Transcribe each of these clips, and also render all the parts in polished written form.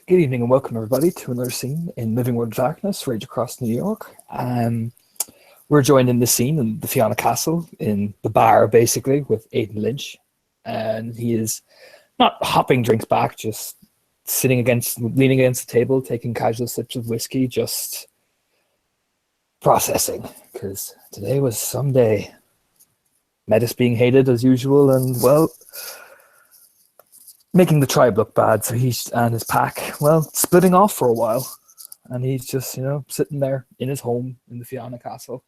Good evening and welcome everybody to another scene in Living World of Darkness, Rage Across New York. We're joined in this scene in the Fianna Castle, in the bar basically, with Aidan Lynch. And he is not hopping drinks back, just leaning against the table, taking casual sips of whiskey, just processing. Because today was some day. Metis being hated as usual, and well, making the tribe look bad. So he and his pack, well, splitting off for a while. And he's just, sitting there in his home in the Fianna Castle.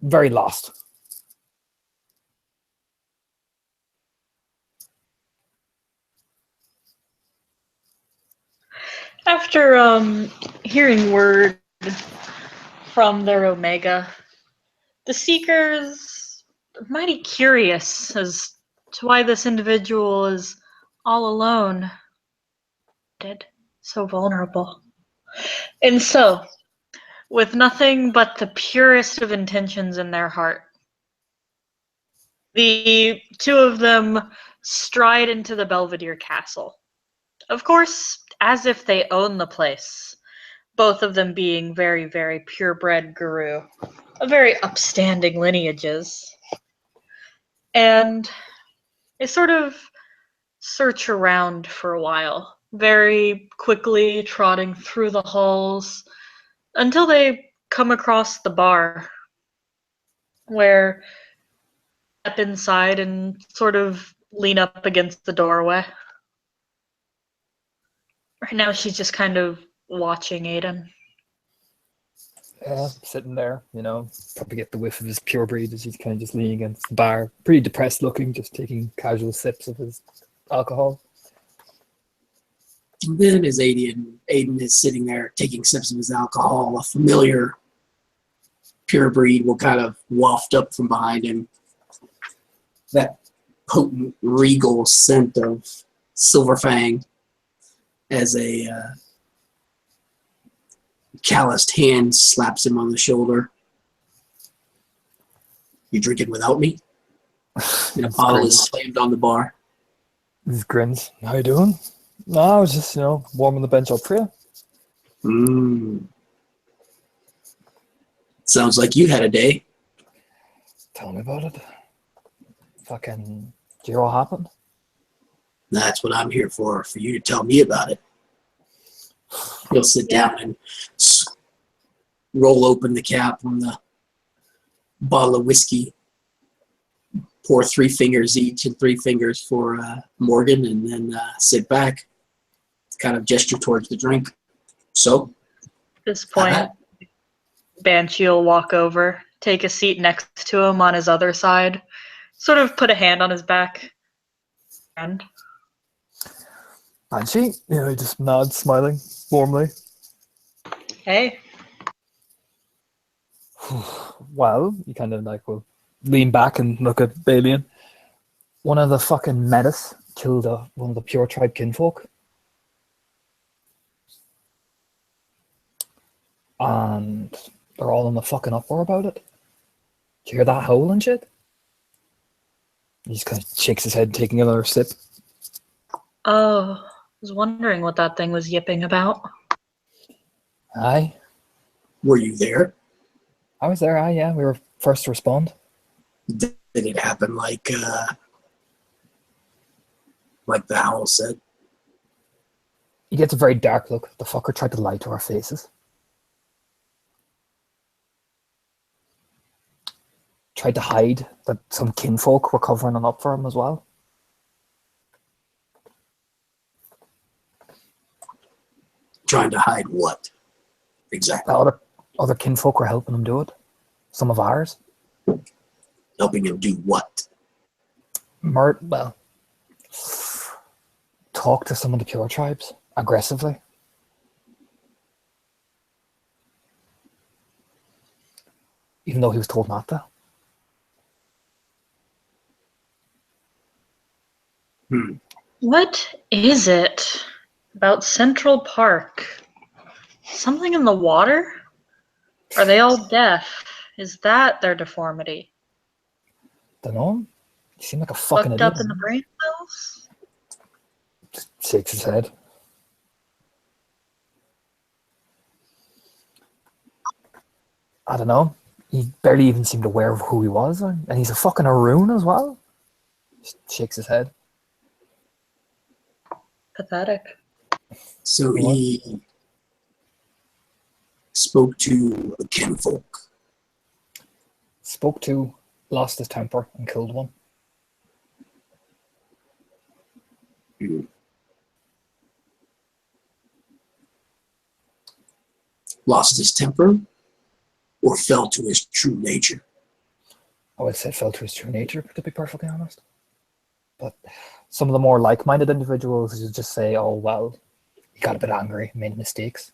Very lost. After hearing word from their Omega, the Seekers are mighty curious as to why this individual is all alone, dead, so vulnerable. And so, with nothing but the purest of intentions in their heart, the two of them stride into the Belvedere Castle. Of course, as if they own the place, both of them being very, very purebred guru, of very upstanding lineages. And they sort of search around for a while, very quickly trotting through the halls until they come across the bar, where they step inside and sort of lean up against the doorway. Right now she's just kind of watching Aidan. Yeah, sitting there, probably get the whiff of his pure breed as he's kind of just leaning against the bar. Pretty depressed looking, just taking casual sips of his alcohol. And then as Aidan is sitting there taking sips of his alcohol, a familiar pure breed will kind of waft up from behind him. That potent, regal scent of Silverfang as a calloused hand slaps him on the shoulder. You drinking without me? And a bottle is slammed on the bar. He grins. How you doing? No, I was just, warming the bench up for you. Sounds like you had a day. Tell me about it. Fucking, do you hear what happened? That's what I'm here for you to tell me about it. He'll sit down and roll open the cap on the bottle of whiskey, pour 3 fingers each and 3 fingers for Morgan, and then sit back, kind of gesture towards the drink. So, at this point, Banshee will walk over, take a seat next to him on his other side, sort of put a hand on his back. And Banshee, he just nods, smiling warmly. Hey. Well, you kind of will lean back and look at Balian. One of the fucking Metis killed one of the pure tribe kinfolk. And they're all in the fucking uproar about it. Do you hear that howl and shit? He just kind of shakes his head, taking another sip. Oh, I was wondering what that thing was yipping about. Aye. Were you there? I was there, yeah. We were first to respond. Did it happen like the howl said? He gets a very dark look. The fucker tried to lie to our faces. Tried to hide that some kinfolk were covering him up for him as well. Trying to hide what? Exactly. Other kinfolk were helping him do it. Some of ours. Helping him do what? Talk to some of the pure tribes aggressively. Even though he was told not to. What is it about Central Park? Something in the water? Are they all deaf? Is that their deformity? Dunno. You seem like a fucking Fucked idiot. up in the brain cells? Just shakes his head. I don't know. He barely even seemed aware of who he was, and he's a fucking Arun as well. Just shakes his head. Pathetic. So What? he spoke to the kinfolk. Spoke to, lost his temper, and killed one. Lost his temper or fell to his true nature. I would say fell to his true nature, to be perfectly honest. But some of the more like-minded individuals would just say, oh, well, he got a bit angry, made mistakes.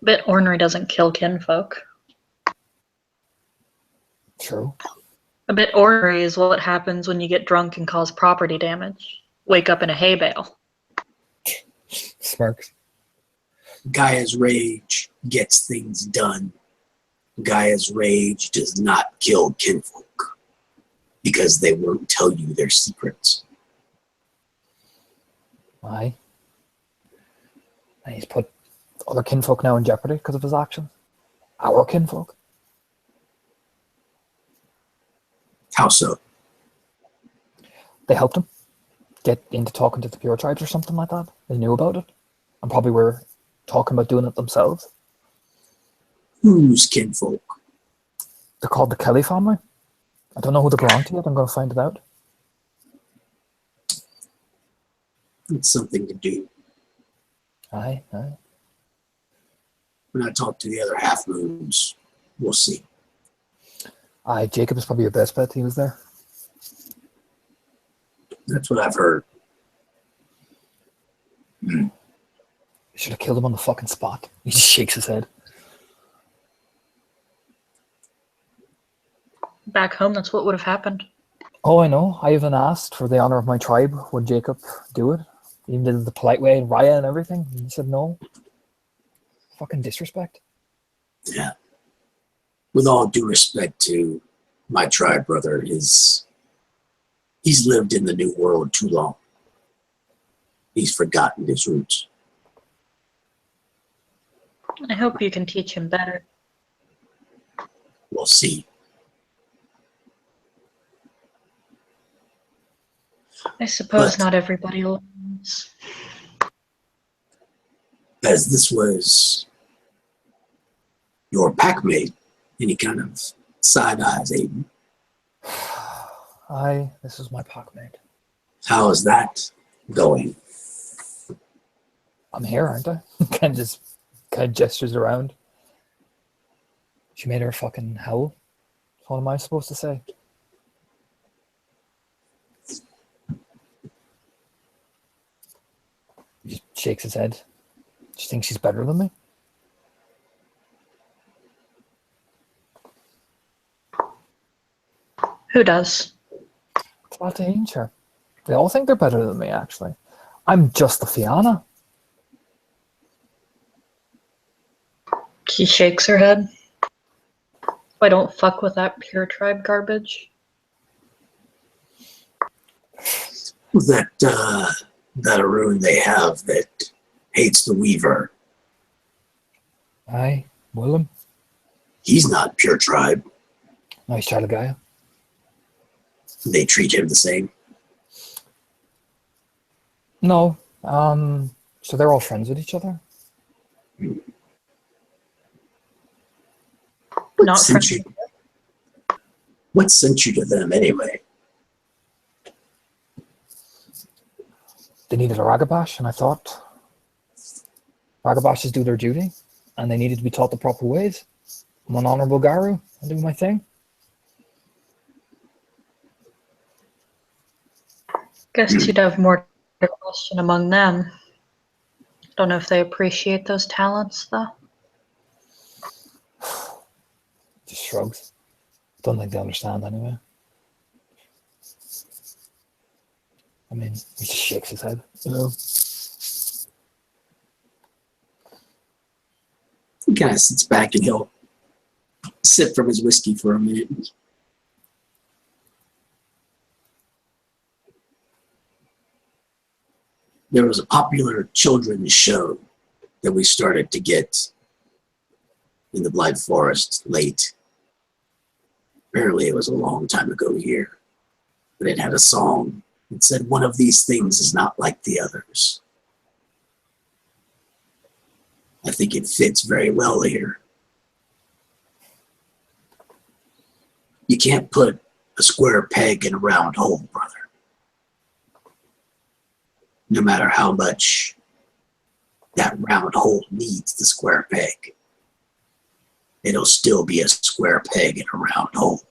But ornery doesn't kill kinfolk. True. A bit ornery is what happens when you get drunk and cause property damage. Wake up in a hay bale. Smirks. Gaia's rage gets things done. Gaia's rage does not kill kinfolk because they won't tell you their secrets. Aye. And he's put other kinfolk now in jeopardy because of his actions. Our kinfolk. How so? They helped him get into talking to the pure tribes or something like that. They knew about it and probably were talking about doing it themselves. Whose kinfolk? They're called the Kelly family. I don't know who they belong to yet. I'm going to find it out. It's something to do. Aye. When I talk to the other half moons, we'll see. Aye, Jacob is probably your best bet. He was there. That's what I've heard. You should have killed him on the fucking spot. He just shakes his head. Back home, that's what would have happened. Oh, I know. I even asked for the honor of my tribe. Would Jacob do it? Even did it the polite way, Raya and everything. And he said no. Fucking disrespect. Yeah. With all due respect to my tribe brother, he's lived in the new world too long. He's forgotten his roots. I hope you can teach him better. We'll see. I suppose But- not everybody learns. As this was your packmate, any kind of side eyes, Aiden. Aye, this is my packmate. How is that going? I'm here, aren't I? kind of gestures around. She made her fucking howl. What am I supposed to say? He just shakes his head. Do you think she's better than me? Who does? It's about to change her. They all think they're better than me, actually. I'm just the Fianna. She shakes her head. I don't fuck with that pure tribe garbage. That Arun they have that hates the Weaver. Aye, Willem. He's not pure tribe. Nice child of Gaia. They treat him the same. No. So they're all friends with each other. What Not sent friends. you? What sent you to them anyway? They needed a Ragabash, and I thought Ragabashes do their duty, and they needed to be taught the proper ways. I'm an honorable Garu. I do my thing. Guess you'd have more to question among them. Don't know if they appreciate those talents, though. Just shrugs. Don't think they understand anyway. I mean, he just shakes his head, you know. He kind of sits back and he'll sip from his whiskey for a minute. There was a popular children's show that we started to get in the Blight Forest late. Apparently it was a long time ago here, but it had a song that said, "One of these things is not like the others." I think it fits very well here. You can't put a square peg in a round hole, brother. No matter how much that round hole needs the square peg, it'll still be a square peg in a round hole.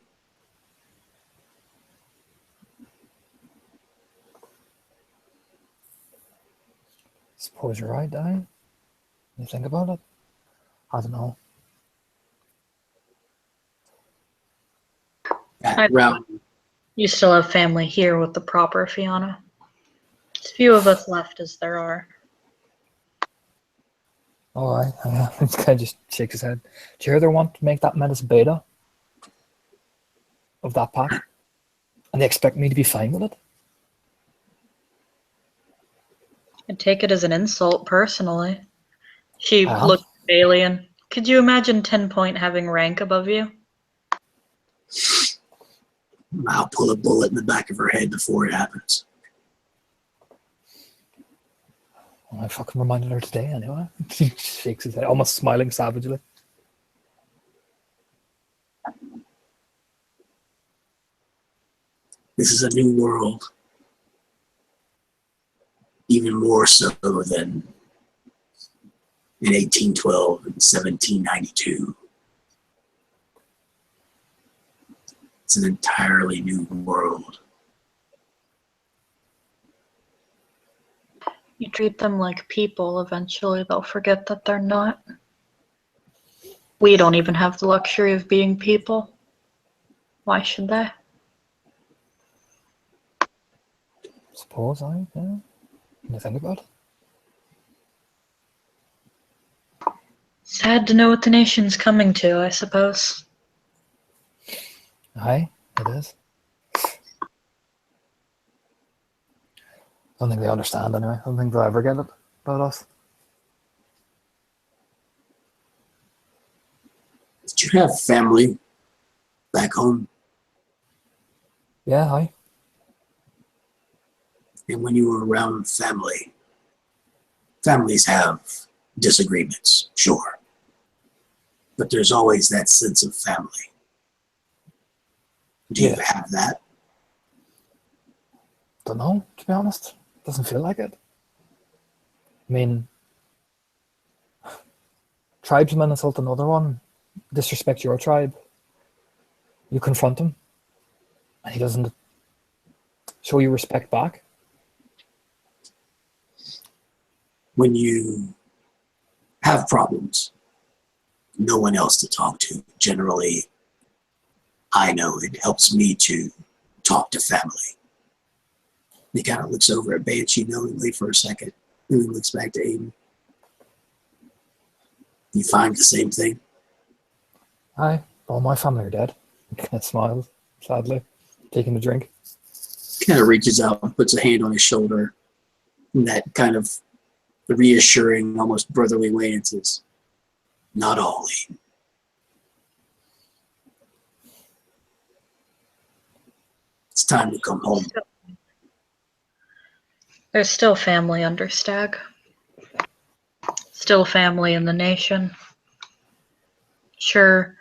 Suppose you're right, Danny. You think about it? I don't know. That round, You still have family here with the proper Fiona. As few of us left as there are. All right. This guy just shakes his head. Do you hear they want to make that menace beta of that pack? And they expect me to be fine with it? I take it as an insult personally. She I am. looked at Alien. Could you imagine 10 Point having rank above you? I'll pull a bullet in the back of her head before it happens. Well, I fucking reminded her today anyway. He shakes his head, almost smiling savagely. This is a new world. Even more so than in 1812 and 1792. It's an entirely new world. You treat them like people, eventually they'll forget that they're not. We don't even have the luxury of being people. Why should they? Suppose I, yeah. When you think about it. Sad to know what the nation's coming to, I suppose. Aye, it is. I don't think they understand anyway. I don't think they'll ever get it about us. Did you have family back home? Yeah, aye. And when you were around family, families have disagreements, sure. But there's always that sense of family. Do you Yeah. have that? Don't know, to be honest. Doesn't feel like it. I mean, tribesman insult another one, disrespect your tribe. You confront him, and he doesn't show you respect back. When you have problems, no one else to talk to. Generally, I know it helps me to talk to family. He kind of looks over at Banshee knowingly for a second, and then looks back to Aiden. You find the same thing? Aye, all my family are dead. He kind of smiles, sadly, taking the drink. Kind of reaches out and puts a hand on his shoulder in that kind of reassuring, almost brotherly way and says, "Not all, Aiden. It's time to come home." There's still family under Stag. Still family in the nation. Sure,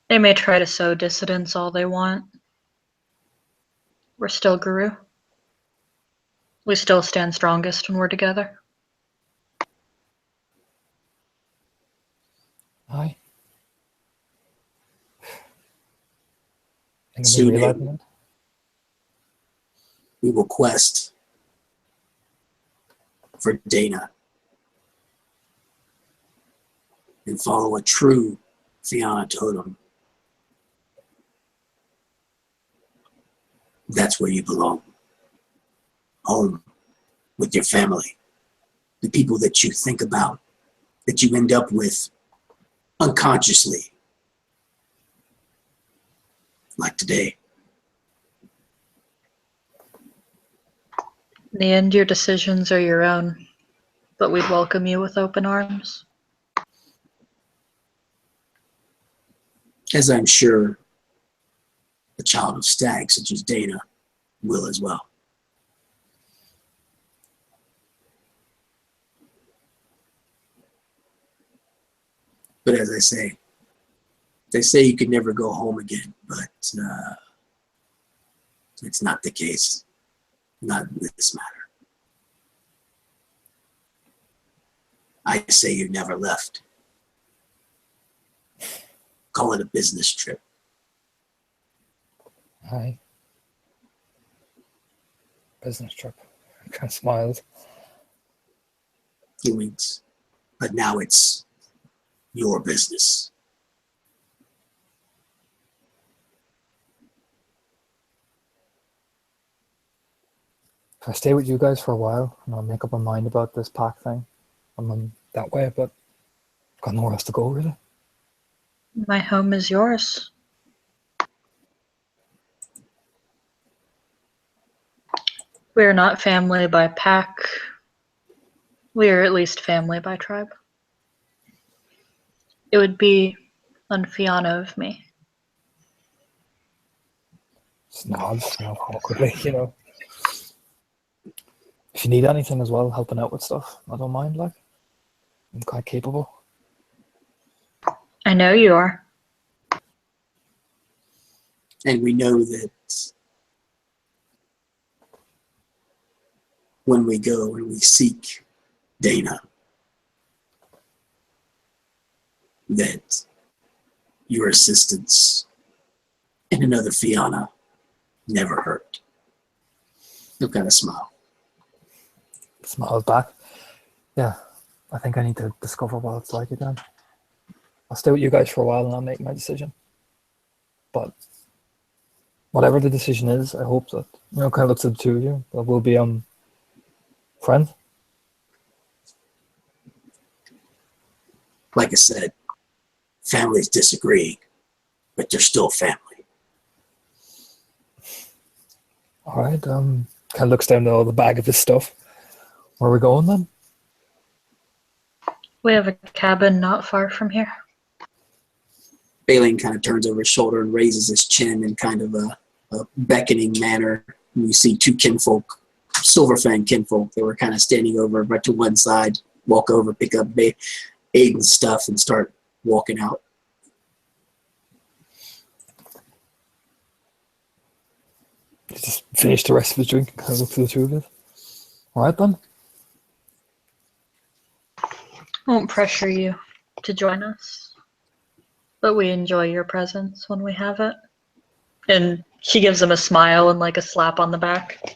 they may try to sow dissidence all they want. We're still Guru. We still stand strongest when we're together. Aye. I think Soon, I'm realizing it. we will quest for Dana and follow a true Fianna totem. That's where you belong. Home with your family. The people that you think about, that you end up with unconsciously. Like today. In the end, your decisions are your own. but we'd welcome you with open arms. As I'm sure a child of Stag, such as Dana, will as well. But as I say, they say you could never go home again, but it's not the case. Not in this matter. I say you never left. Call it a business trip. Aye. Business trip. Kind of smiled. He winks. But now it's your business. If I stay with you guys for a while, and I'll make up my mind about this pack thing, I'm that way, but I've got nowhere else to go, really. My home is yours. We are not family by pack. We are at least family by tribe. It would be unfiano of me. Just nods, awkwardly, If you need anything as well, helping out with stuff, I don't mind, like. I'm quite capable. I know you are. And we know that when we go and we seek Dana, that your assistance and another Fianna never hurt. He'll kind of smile. Smiles back. Yeah, I think I need to discover what it's like again. I'll stay with you guys for a while and I'll make my decision. But whatever the decision is, I hope that, kind of looks at the two of you, that we'll be friends. Like I said, families disagree, but they're still family. All right, kind of looks down the bag of his stuff. Where are we going then? We have a cabin not far from here. Balin kind of turns over his shoulder and raises his chin in kind of a beckoning manner. And you see two kinfolk, Silverfang kinfolk, they were kind of standing over right to one side, walk over, pick up Aiden's stuff and start walking out. Just finish the rest of the drink and kind of look for the two of us. All right then. I won't pressure you to join us, but we enjoy your presence when we have it. And she gives him a smile and like a slap on the back.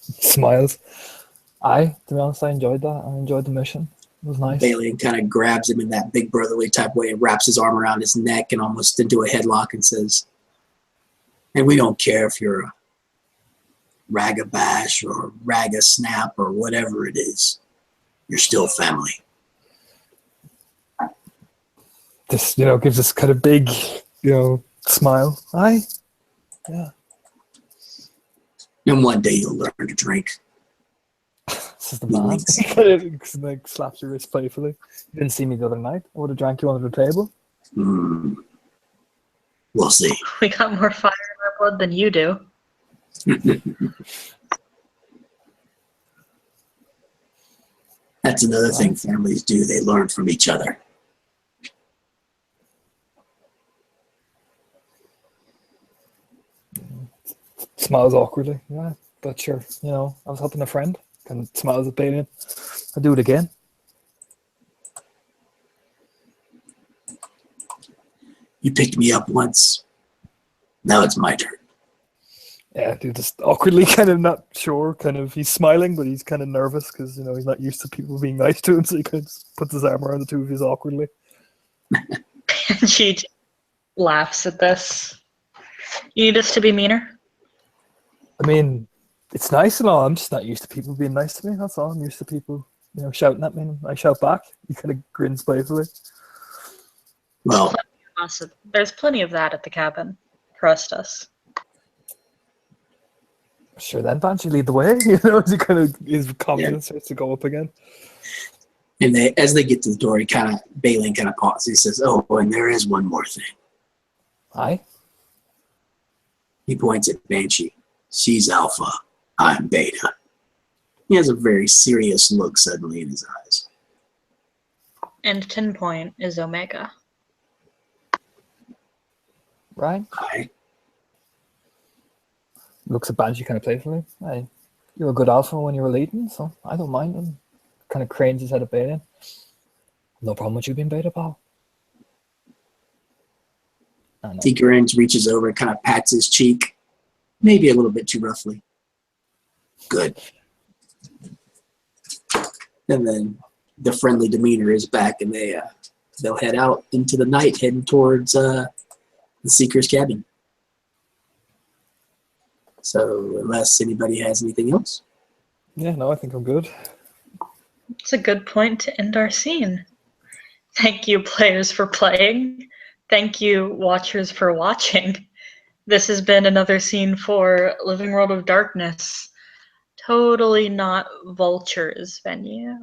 Smiles. To be honest, I enjoyed that. I enjoyed the mission. It was nice. Balin kind of grabs him in that big brotherly type way and wraps his arm around his neck and almost into a headlock and says, and we don't care if you're a Ragabash or Raga Snap or whatever it is, you're still family. This, gives us kind of big, smile. Aye. Yeah. And one day you'll learn to drink. This is the man. Kind of like slaps your wrist playfully. You didn't see me the other night. I would have drank you under the table. We'll see. We got more fire in our blood than you do. That's another thing families do. They learn from each other. Smiles awkwardly. Yeah, but sure. I was helping a friend. Kind of smiles at Balin. I'll do it again. You picked me up once. Now it's my turn. Yeah, dude, just awkwardly, kind of not sure. Kind of, he's smiling, but he's kind of nervous because he's not used to people being nice to him. So he kind of just puts his arm around the two of his awkwardly. And she laughs at this. You need us to be meaner? I mean, it's nice and all. I'm just not used to people being nice to me. That's all. I'm used to people, shouting at me. And I shout back. He kind of grins playfully. Well, There's plenty of that at the cabin. Trust us. Sure, then Banshee lead the way. As he kind of his confidence starts to go up again. And as they get to the door, Balin kind of pauses. He says, "Oh, and there is one more thing." Aye. He points at Banshee. "She's Alpha. I'm Beta." He has a very serious look suddenly in his eyes. And 10 Point is Omega. Right. Aye. Looks at Banshee kind of playfully. Aye. You're a good alpha when you were leading, so I don't mind him. Kind of cranes his head at Beta. No problem with you being Beta, pal. Tikerins reaches over and kind of pats his cheek, maybe a little bit too roughly. Good. And then the friendly demeanor is back, and they'll head out into the night, heading towards the Seeker's cabin. So, unless anybody has anything else. Yeah, no, I think I'm good. It's a good point to end our scene. Thank you, players, for playing. Thank you, watchers, for watching. This has been another scene for Living World of Darkness. Totally not Vulture's venue.